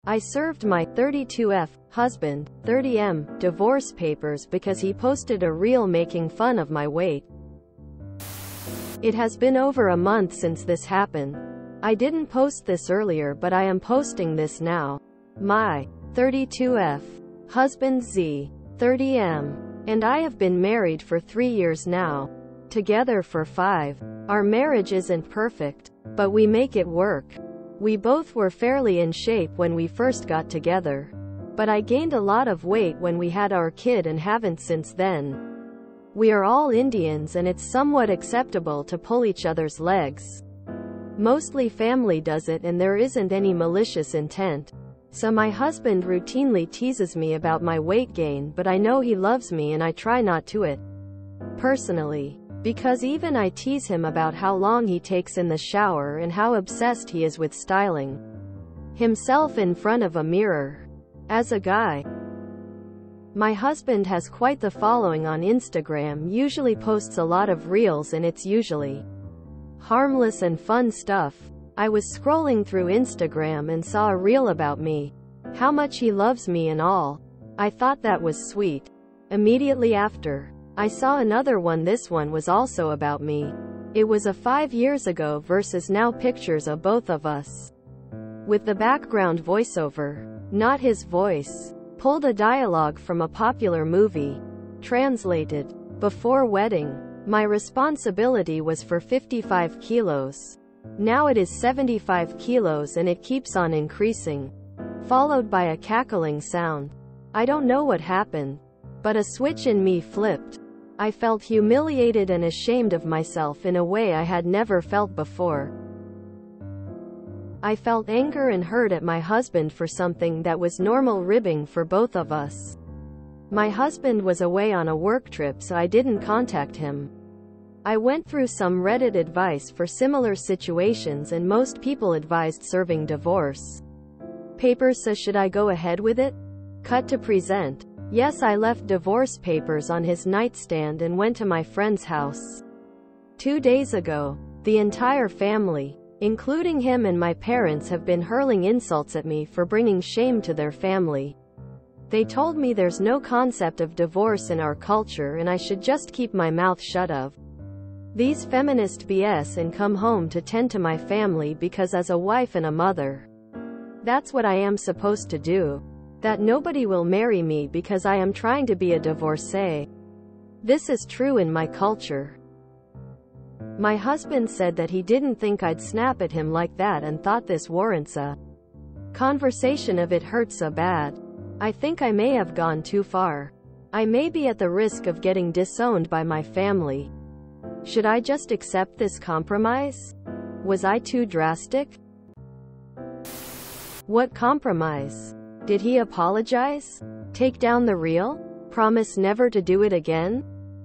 I served my 32F husband 30M divorce papers because he posted a reel making fun of my weight. It has been over a month since this happened. I didn't post this earlier, but I am posting this now. My 32F husband Z 30M and I have been married for 3 years now. Together for 5. Our marriage isn't perfect, but we make it work. We both were fairly in shape when we first got together. But I gained a lot of weight when we had our kid and haven't since then. We are all Indians and it's somewhat acceptable to pull each other's legs. Mostly family does it and there isn't any malicious intent. So my husband routinely teases me about my weight gain, but I know he loves me and I try not to it personally. Because even I tease him about how long he takes in the shower and how obsessed he is with styling himself in front of a mirror. As a guy, my husband has quite the following on Instagram, usually posts a lot of reels and it's usually harmless and fun stuff. I was scrolling through Instagram and saw a reel about me, how much he loves me and all. I thought that was sweet. Immediately after, I saw another one. This one was also about me. It was a 5 years ago versus now, pictures of both of us with the background voiceover, not his voice. Pulled a dialogue from a popular movie. Translated. Before wedding, my responsibility was for 55 kilos. Now it is 75 kilos and it keeps on increasing. Followed by a cackling sound. I don't know what happened, but a switch in me flipped. I felt humiliated and ashamed of myself in a way I had never felt before. I felt anger and hurt at my husband for something that was normal ribbing for both of us. My husband was away on a work trip, so I didn't contact him. I went through some Reddit advice for similar situations and most people advised serving divorce papers, so should I go ahead with it? Cut to present. Yes, I left divorce papers on his nightstand and went to my friend's house 2 days ago. The entire family, including him and my parents, have been hurling insults at me for bringing shame to their family. They told me there's no concept of divorce in our culture and I should just keep my mouth shut of these feminist BS and come home to tend to my family, because as a wife and a mother, that's what I am supposed to do. That nobody will marry me because I am trying to be a divorcee. This is true in my culture. My husband said that he didn't think I'd snap at him like that and thought this warrants a conversation of it hurts so bad. I think I may have gone too far. I may be at the risk of getting disowned by my family. Should I just accept this compromise? Was I too drastic? What compromise? Did he apologize? Take down the reel? Promise never to do it again?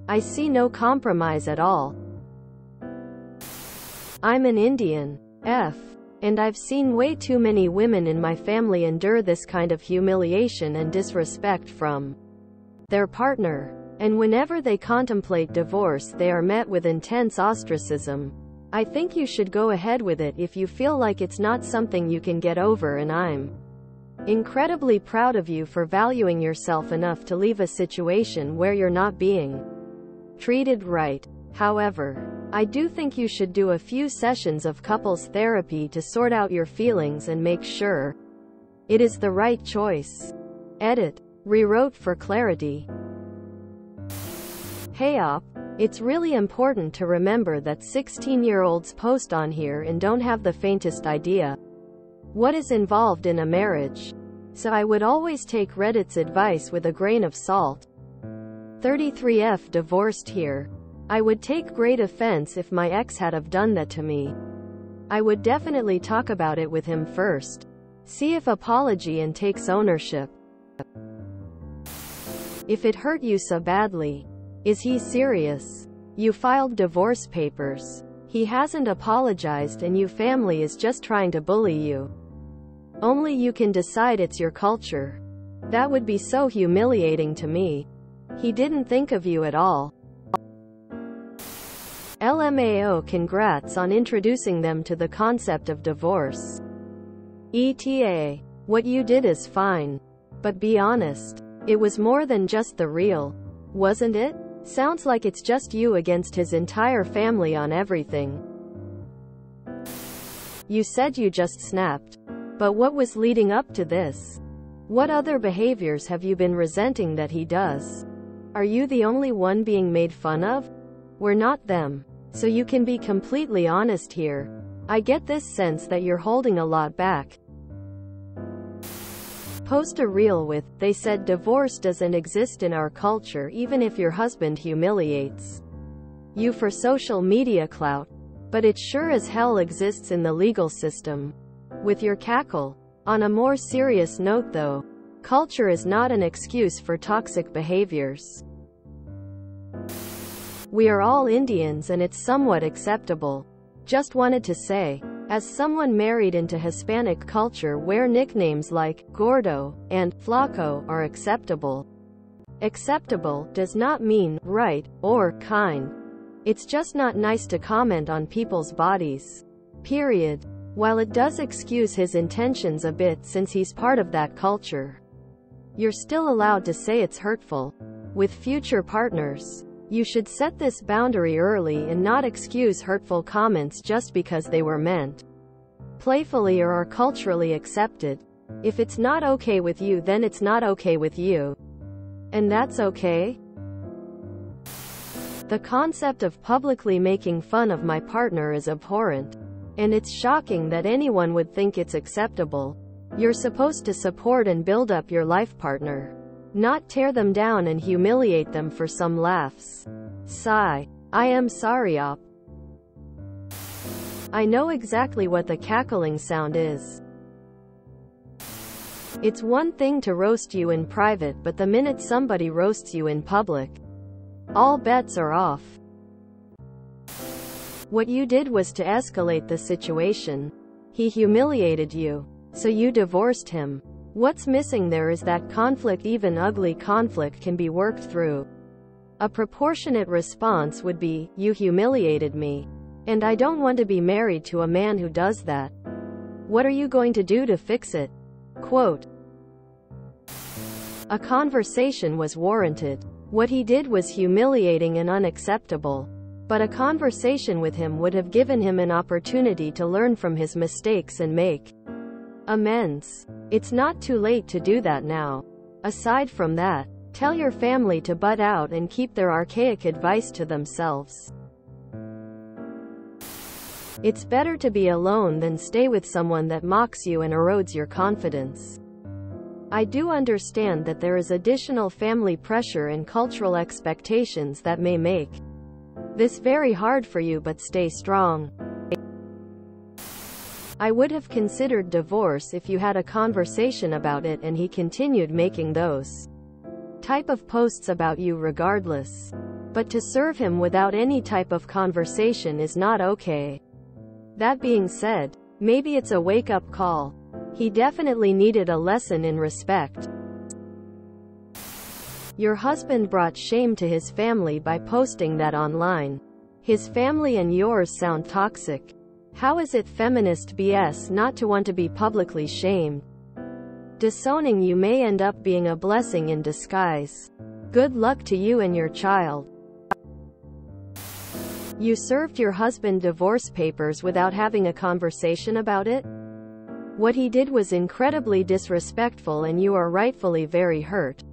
I see no compromise at all. I'm an Indian, and I've seen way too many women in my family endure this kind of humiliation and disrespect from their partner. And whenever they contemplate divorce, they are met with intense ostracism. I think you should go ahead with it if you feel like it's not something you can get over, and I'm incredibly proud of you for valuing yourself enough to leave a situation where you're not being treated right. However, I do think you should do a few sessions of couples therapy to sort out your feelings and make sure it is the right choice. Edit. Rewrote for clarity. Hey op, it's really important to remember that 16-year-olds post on here and don't have the faintest idea what is involved in a marriage. So I would always take Reddit's advice with a grain of salt. 33F divorced here. I would take great offense if my ex had have done that to me. I would definitely talk about it with him first. See if apology and takes ownership. If it hurt you so badly, is he serious? You filed divorce papers. He hasn't apologized and you family is just trying to bully you. Only you can decide. It's your culture. That would be so humiliating to me. He didn't think of you at all. LMAO, congrats on introducing them to the concept of divorce. ETA. What you did is fine. But be honest. It was more than just the real. Wasn't it? Sounds like it's just you against his entire family on everything. You said you just snapped. But what was leading up to this? What other behaviors have you been resenting that he does? Are you the only one being made fun of? We're not them. So you can be completely honest here. I get this sense that you're holding a lot back. Post a reel with, they said divorce doesn't exist in our culture even if your husband humiliates you for social media clout. But it sure as hell exists in the legal system. With your cackle. On a more serious note though, culture is not an excuse for toxic behaviors. We are all Indians and it's somewhat acceptable. Just wanted to say, as someone married into Hispanic culture where nicknames like Gordo and Flaco are acceptable. Acceptable does not mean right or kind. It's just not nice to comment on people's bodies. Period. While it does excuse his intentions a bit since he's part of that culture, you're still allowed to say it's hurtful. With future partners, you should set this boundary early and not excuse hurtful comments just because they were meant playfully or are culturally accepted. If it's not okay with you, then it's not okay with you. And that's okay. The concept of publicly making fun of my partner is abhorrent. And it's shocking that anyone would think it's acceptable. You're supposed to support and build up your life partner, not tear them down and humiliate them for some laughs. Sigh. I am sorry, op. I know exactly what the cackling sound is. It's one thing to roast you in private, but the minute somebody roasts you in public, all bets are off. What you did was to escalate the situation. He humiliated you, so you divorced him. What's missing there is that conflict. Even ugly conflict can be worked through. A proportionate response would be, you humiliated me. And I don't want to be married to a man who does that. What are you going to do to fix it? Quote. A conversation was warranted. What he did was humiliating and unacceptable. But a conversation with him would have given him an opportunity to learn from his mistakes and make amends. It's not too late to do that now. Aside from that, tell your family to butt out and keep their archaic advice to themselves. It's better to be alone than stay with someone that mocks you and erodes your confidence. I do understand that there is additional family pressure and cultural expectations that may make this very hard for you, but stay strong. I would have considered divorce if you had a conversation about it and he continued making those type of posts about you regardless. But to serve him without any type of conversation is not okay. That being said, maybe it's a wake-up call. He definitely needed a lesson in respect. Your husband brought shame to his family by posting that online. His family and yours sound toxic. How is it feminist BS not to want to be publicly shamed? Disowning you may end up being a blessing in disguise. Good luck to you and your child. You served your husband divorce papers without having a conversation about it? What he did was incredibly disrespectful and you are rightfully very hurt.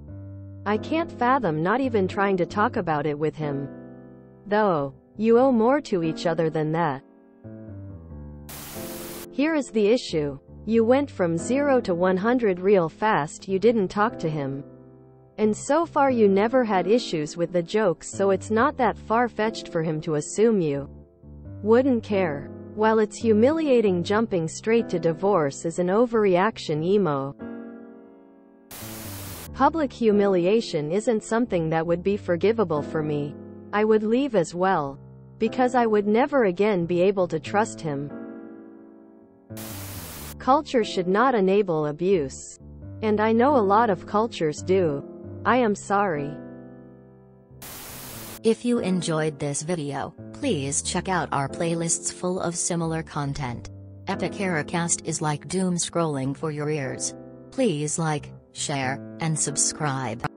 I can't fathom not even trying to talk about it with him. Though, you owe more to each other than that. Here is the issue. You went from 0 to 100 real fast. You didn't talk to him. And so far you never had issues with the jokes, so it's not that far-fetched for him to assume you wouldn't care. While it's humiliating, jumping straight to divorce is an overreaction emo. Public humiliation isn't something that would be forgivable for me. I would leave as well. Because I would never again be able to trust him. Culture should not enable abuse. And I know a lot of cultures do. I am sorry. If you enjoyed this video, please check out our playlists full of similar content. Epic Ericast is like doom scrolling for your ears. Please like, share, and subscribe.